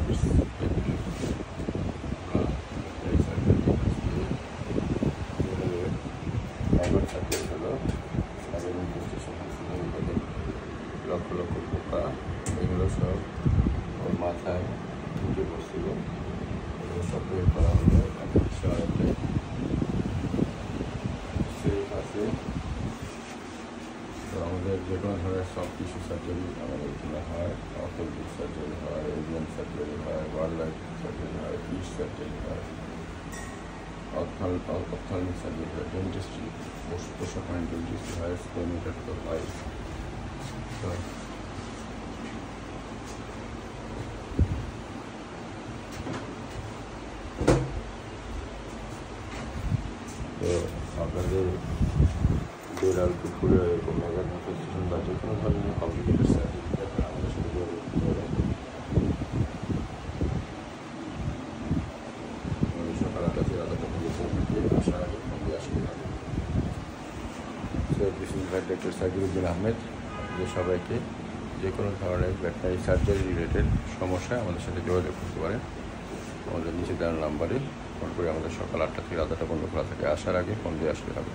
Service service হলো লক্ষ লক্ষ পোকা এগুলো সব ওর মাথায় উঠে বসছিল, এগুলো সব বের করা হলো। শহরে সেফ আছে। তো আমাদের যে কোনো ধরনের সব টিস্যু সার্জারি আমাদের এখানে হয়, অর্থোপেডিক সার্জারি হয়, এভিয়ান সার্জারি হয়, ওয়াইল্ড লাইফ সার্জারি হয়, ফিশ সার্জারি হয়, অপথলমিক সার্জারি হয়, ডেন্টিস্ট্রি পোষাকালীন ডেন্টিস্ট্রি হয়, স্পেনিটার তো হয়। তো আপনাদের বিড়াল কুকুরে এরকম মেগান ইনফেকশন বা যে কোনো ধরনের কমপ্লিকেটেড সার্জারি আমাদের সাথে যোগাযোগ করতে পারেন। সকাল 8টা থেকে রাত 8টা থেকে আসার আগে ফোন আসতে হবে। This is doctor Saiduddin Ahmed. আপনাদের সবাইকে যে কোনো ধরনের ভেটেরিনারি সার্জারি রিলেটেড সমস্যায় আমাদের সাথে যোগাযোগ করতে পারেন। আমাদের নিচে দেওয়ার নাম্বারে ফোন করে আমাদের সকাল 8টা থেকে রাত 8টা পর্যন্ত খোলা থাকে, আসার আগে ফোন দিয়ে আসতে হবে।